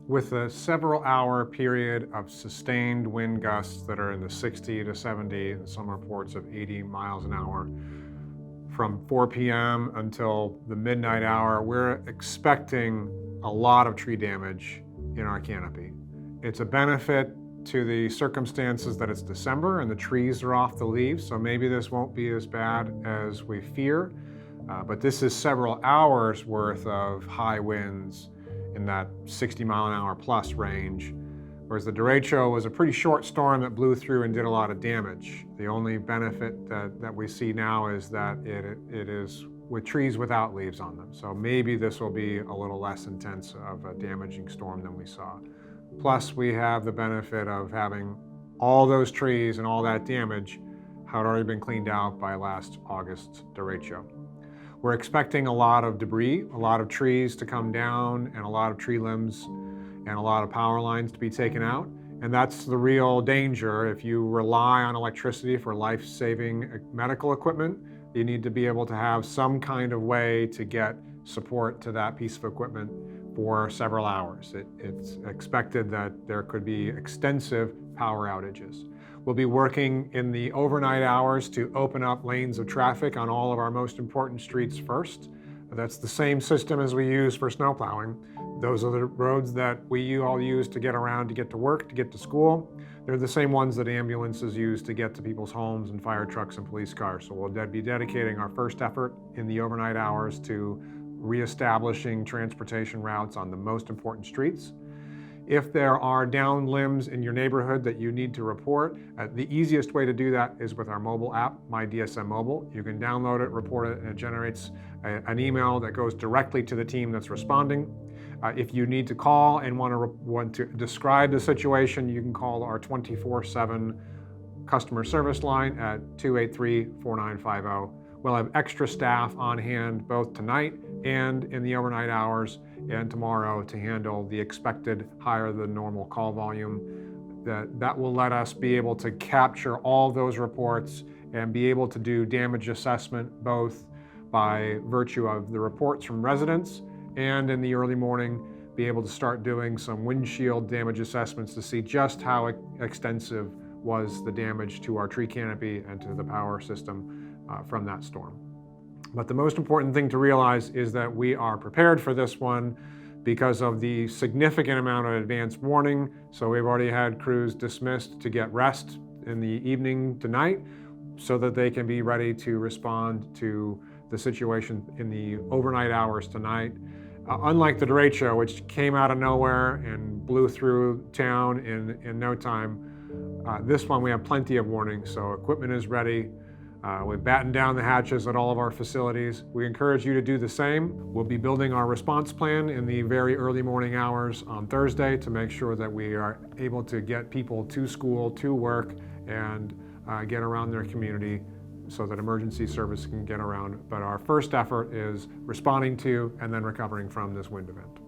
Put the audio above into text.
With a several hour period of sustained wind gusts that are in the 60 to 70, and some reports of 80 miles an hour, from 4 p.m. until the midnight hour, we're expecting a lot of tree damage in our canopy. It's a benefit to the circumstances that it's December and the trees are off the leaves, so maybe this won't be as bad as we fear, but this is several hours worth of high winds in that 60 mile an hour plus range, whereas the derecho was a pretty short storm that blew through and did a lot of damage. The only benefit that we see now is that it is with trees without leaves on them. So maybe this will be a little less intense of a damaging storm than we saw. Plus, we have the benefit of having all those trees and all that damage had already been cleaned out by last August's derecho. We're expecting a lot of debris, a lot of trees to come down, and a lot of tree limbs and a lot of power lines to be taken out. And that's the real danger. If you rely on electricity for life-saving medical equipment, you need to be able to have some kind of way to get support to that piece of equipment for several hours. It's expected that there could be extensive power outages. We'll be working in the overnight hours to open up lanes of traffic on all of our most important streets first. That's the same system as we use for snow plowing. Those are the roads that we all use to get around, to get to work, to get to school. They're the same ones that ambulances use to get to people's homes, and fire trucks and police cars. So we'll be dedicating our first effort in the overnight hours to reestablishing transportation routes on the most important streets. If there are downed limbs in your neighborhood that you need to report, the easiest way to do that is with our mobile app, My DSM Mobile. You can download it, report it, and it generates an email that goes directly to the team that's responding. If you need to call and want to describe the situation, you can call our 24/7 customer service line at 283-4950. We'll have extra staff on hand both tonight and in the overnight hours and tomorrow to handle the expected higher than normal call volume. That will let us be able to capture all those reports and be able to do damage assessment both by virtue of the reports from residents and in the early morning be able to start doing some windshield damage assessments to see just how extensive was the damage to our tree canopy and to the power system from that storm. But the most important thing to realize is that we are prepared for this one because of the significant amount of advance warning. So we've already had crews dismissed to get rest in the evening tonight so that they can be ready to respond to the situation in the overnight hours tonight. Unlike the derecho, which came out of nowhere and blew through town in no time, this one we have plenty of warning, so equipment is ready. We've battened down the hatches at all of our facilities. We encourage you to do the same. We'll be building our response plan in the very early morning hours on Thursday to make sure that we are able to get people to school, to work, and get around their community so that emergency service can get around. But our first effort is responding to and then recovering from this wind event.